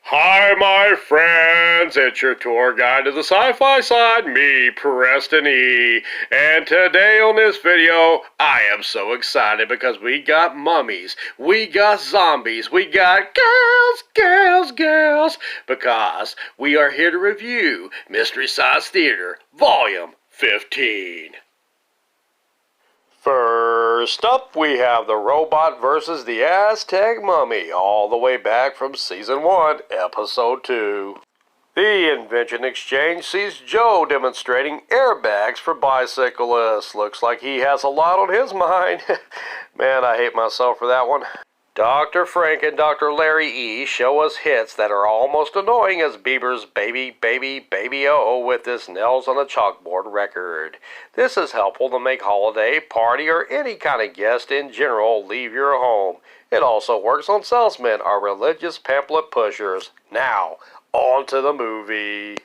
Hi, my friends, it's your tour guide to the sci-fi side, me, Preston E. And today on this video, I am so excited because we got mummies, we got zombies, we got girls, because we are here to review Mystery Science Theater, Volume 15. First up, we have the robot versus the Aztec Mummy, all the way back from Season 1, Episode 2. The Invention Exchange sees Joe demonstrating airbags for bicyclists. Looks like he has a lot on his mind. Man, I hate myself for that one. Dr. Frank and Dr. Larry E. show us hits that are almost annoying as Bieber's Baby-O with his nails on a chalkboard record. This is helpful to make holiday, party, or any kind of guest in general leave your home. It also works on salesmen or religious pamphlet pushers. Now, on to the movie.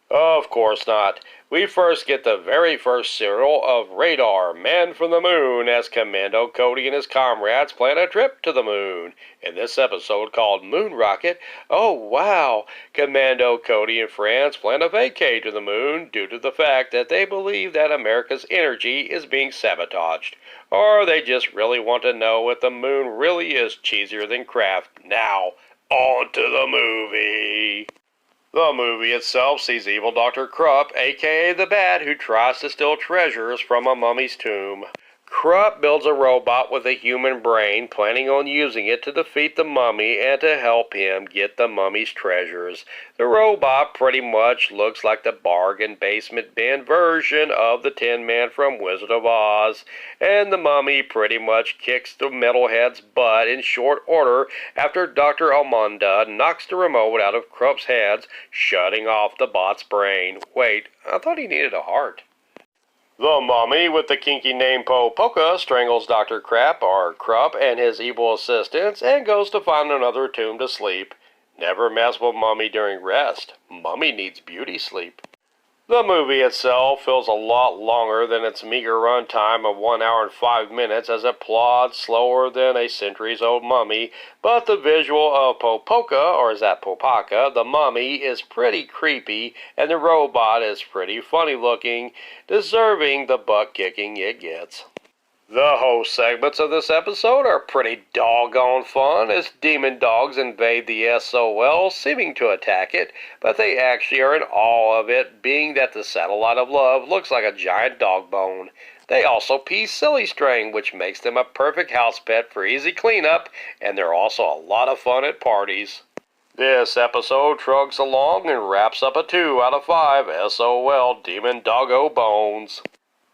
Of course not. We first get the very first serial of Radar, Man from the Moon, as Commando Cody and his comrades plan a trip to the moon. In this episode called Moon Rocket, oh wow, Commando Cody and friends plan a vacay to the moon due to the fact that they believe that America's energy is being sabotaged. Or they just really want to know if the moon really is cheesier than Kraft. Now, on to the movie. The movie itself sees evil Dr. Krupp, aka the Bat, who tries to steal treasures from a mummy's tomb. Krupp builds a robot with a human brain, planning on using it to defeat the mummy and to help him get the mummy's treasures. The robot pretty much looks like the bargain basement bin version of the Tin Man from Wizard of Oz, and the mummy pretty much kicks the metalhead's butt in short order after Dr. Almonda knocks the remote out of Krupp's heads, shutting off the bot's brain. Wait, I thought he needed a heart. The mummy with the kinky name Po Polka strangles Dr. Krupp and his evil assistants and goes to find another tomb to sleep. Never mess with mummy during rest. Mummy needs beauty sleep. The movie itself feels a lot longer than its meager runtime of 1 hour and 5 minutes as it plods slower than a centuries-old mummy, but the visual of Popolka, or is that Popaka, the mummy, is pretty creepy, and the robot is pretty funny-looking, deserving the butt-kicking it gets. The host segments of this episode are pretty doggone fun as demon dogs invade the SOL, seeming to attack it, but they actually are in awe of it, being that the satellite of love looks like a giant dog bone. They also pee silly string, which makes them a perfect house pet for easy cleanup, and they're also a lot of fun at parties. This episode trugs along and wraps up a 2 out of 5 SOL Demon Doggo Bones.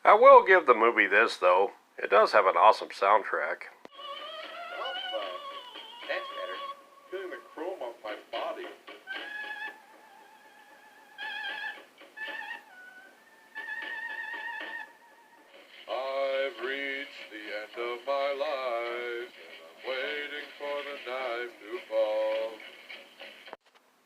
I will give the movie this, though. It does have an awesome soundtrack. That's better. Feeling the chrome off my body. I've reached the end of my life, and I'm waiting for the knife to fall.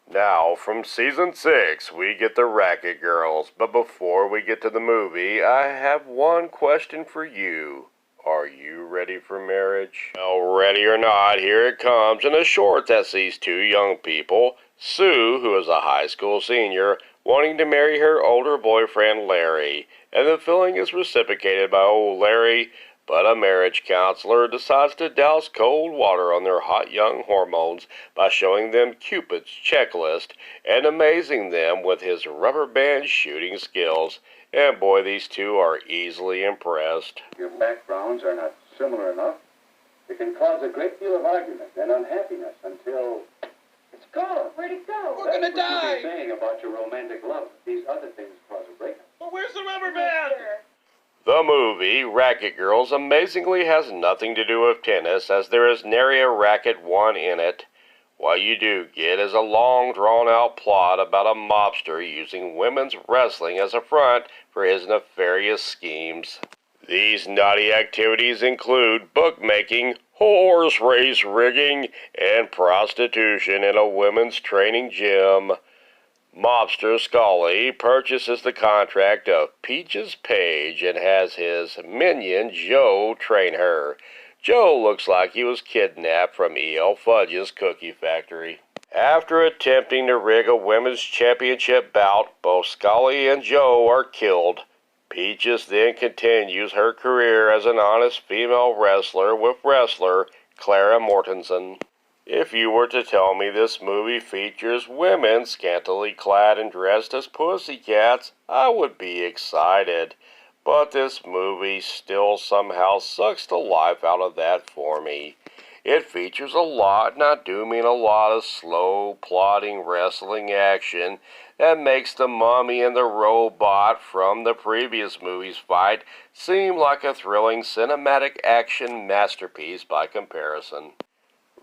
Now, from Season 6, we get the Racket Girls, but before we get to the movie, I have one question for you. Are you ready for marriage? Well, ready or not, here it comes in a short that sees two young people, Sue, who is a high school senior, wanting to marry her older boyfriend, Larry, and the feeling is reciprocated by old Larry, but a marriage counselor decides to douse cold water on their hot young hormones by showing them Cupid's checklist and amazing them with his rubber band shooting skills. And boy, these two are easily impressed. Your backgrounds are not similar enough. It can cause a great deal of argument and unhappiness until it's gone. Where'd it go? We're gonna die. What you're saying about your romantic love. These other things cause a breakup. But where's the rubber band? The movie, Racket Girls, amazingly has nothing to do with tennis, as there is nary a racket one in it. What you do get is a long, drawn-out plot about a mobster using women's wrestling as a front for his nefarious schemes. These naughty activities include bookmaking, horse race rigging, and prostitution in a women's training gym. Mobster Scully purchases the contract of Peaches Page and has his minion Joe train her. Joe looks like he was kidnapped from E.L. Fudge's cookie factory. After attempting to rig a women's championship bout, both Scully and Joe are killed. Peaches then continues her career as an honest female wrestler with wrestler Clara Mortensen. If you were to tell me this movie features women scantily clad and dressed as pussycats, I would be excited. But this movie still somehow sucks the life out of that for me. It features a lot, and I do mean a lot, of slow, plodding wrestling action that makes the mummy and the robot from the previous movie's fight seem like a thrilling cinematic action masterpiece by comparison.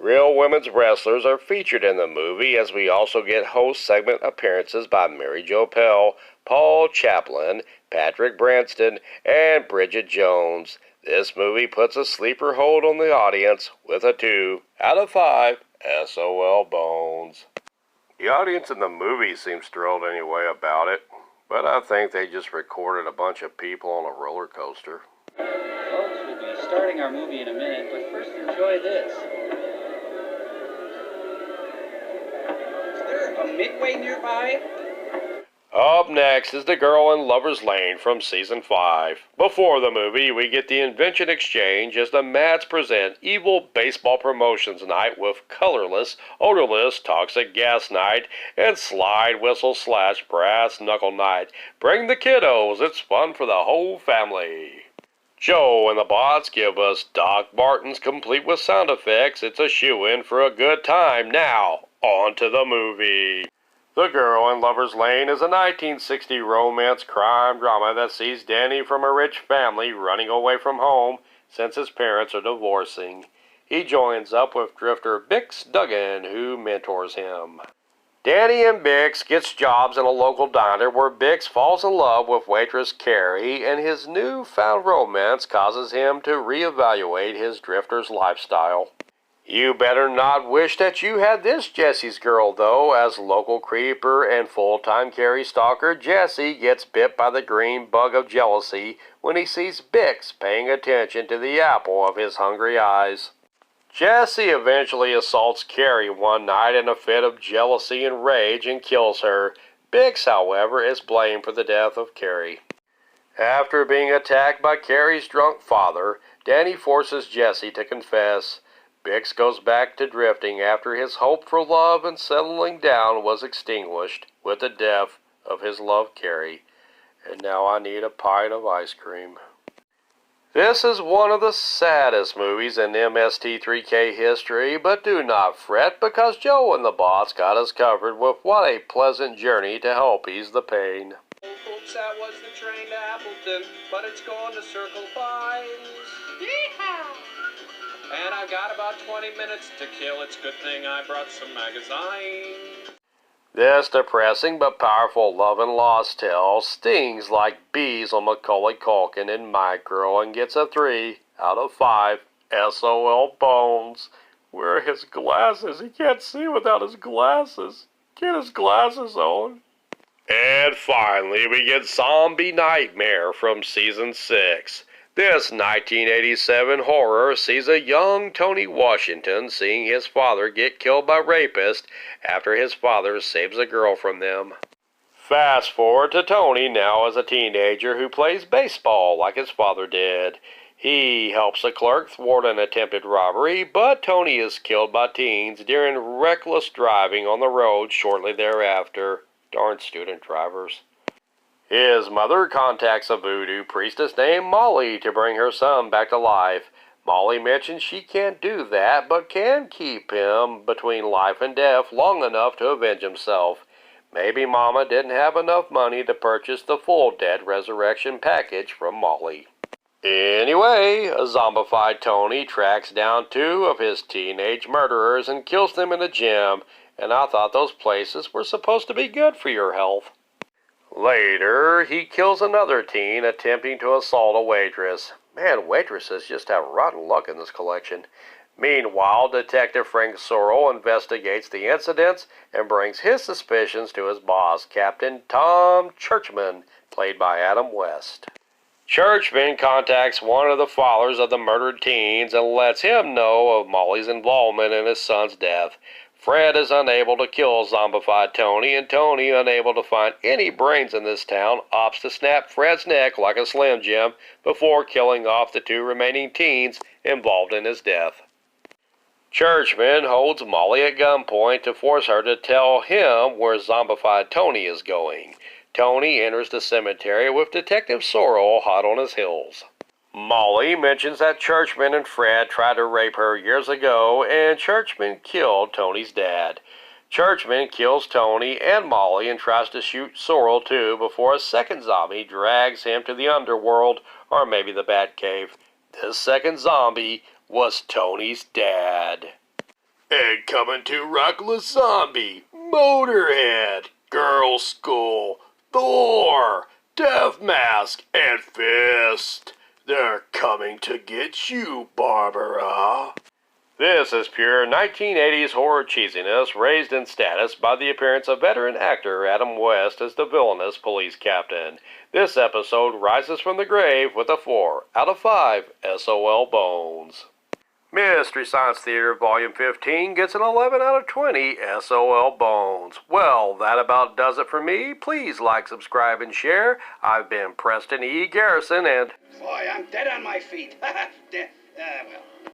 Real women's wrestlers are featured in the movie, as we also get host segment appearances by Mary Jo Pehl, Paul Chaplin, Patrick Branston, and Bridget Jones. This movie puts a sleeper hold on the audience with a 2 out of 5 SOL bones. The audience in the movie seems thrilled anyway about it, but I think they just recorded a bunch of people on a roller coaster. Folks, we'll be starting our movie in a minute, but first enjoy this. Is there a Midway nearby? Up next is The Girl in Lover's Lane from Season 5. Before the movie, we get the Invention Exchange as the Mats present Evil Baseball Promotions Night with Colorless, Odorless, Toxic Gas Night, and Slide Whistle / Brass Knuckle Night. Bring the kiddos, it's fun for the whole family. Joe and the Bots give us Doc Martens complete with sound effects. It's a shoo-in for a good time. Now, on to the movie. The Girl in Lover's Lane is a 1960 romance crime drama that sees Danny from a rich family running away from home since his parents are divorcing. He joins up with drifter Bix Duggan, who mentors him. Danny and Bix gets jobs in a local diner where Bix falls in love with waitress Carrie, and his newfound romance causes him to reevaluate his drifter's lifestyle. You better not wish that you had this Jesse's girl, though, as local creeper and full-time Carrie stalker Jesse gets bit by the green bug of jealousy when he sees Bix paying attention to the apple of his hungry eyes. Jesse eventually assaults Carrie one night in a fit of jealousy and rage and kills her. Bix, however, is blamed for the death of Carrie. After being attacked by Carrie's drunk father, Danny forces Jesse to confess. Bix goes back to drifting after his hope for love and settling down was extinguished with the death of his love Carrie. And now I need a pint of ice cream. This is one of the saddest movies in MST3K history, but do not fret because Joe and the Bots got us covered with what a pleasant journey to help ease the pain. Oops, that was the train to Appleton, but it's going to Circle 5. Yeehaw! And I've got about 20 minutes to kill. It's a good thing I brought some magazine. This depressing but powerful love and loss tale stings like bees on Macaulay Culkin in My Girl and gets a 3 out of 5 SOL bones. Where are his glasses? He can't see without his glasses. Get his glasses on. And finally, we get Zombie Nightmare from Season 6. This 1987 horror sees a young Tony Washington seeing his father get killed by rapists after his father saves a girl from them. Fast forward to Tony now as a teenager who plays baseball like his father did. He helps a clerk thwart an attempted robbery, but Tony is killed by teens during reckless driving on the road shortly thereafter. Darn student drivers. His mother contacts a voodoo priestess named Molly to bring her son back to life. Molly mentions she can't do that, but can keep him between life and death long enough to avenge himself. Maybe Mama didn't have enough money to purchase the full dead resurrection package from Molly. Anyway, a zombified Tony tracks down 2 of his teenage murderers and kills them in a gym, and I thought those places were supposed to be good for your health. Later, he kills another teen attempting to assault a waitress. Man, waitresses just have rotten luck in this collection. Meanwhile, Detective Frank Sorrell investigates the incidents and brings his suspicions to his boss, Captain Tom Churchman, played by Adam West. Churchman contacts one of the fathers of the murdered teens and lets him know of Molly's involvement in his son's death. Fred is unable to kill zombified Tony, and Tony, unable to find any brains in this town, opts to snap Fred's neck like a Slim Jim before killing off the 2 remaining teens involved in his death. Churchman holds Molly at gunpoint to force her to tell him where zombified Tony is going. Tony enters the cemetery with Detective Sorrel hot on his heels. Molly mentions that Churchman and Fred tried to rape her years ago, and Churchman killed Tony's dad. Churchman kills Tony and Molly and tries to shoot Sorrel too before a second zombie drags him to the underworld, or maybe the Batcave. This second zombie was Tony's dad. And coming to Reckless Zombie, Motorhead, Girl School, Thor, Death Mask, and Fist. They're coming to get you, Barbara. This is pure 1980s horror cheesiness, raised in status by the appearance of veteran actor Adam West as the villainous police captain. This episode rises from the grave with a 4 out of 5 SOL bones. Mystery Science Theater Volume 15 gets an 11 out of 20 SOL bones. Well, that about does it for me. Please like, subscribe, and share. I've been Preston E. Garrison, and... Boy, I'm dead on my feet. Well...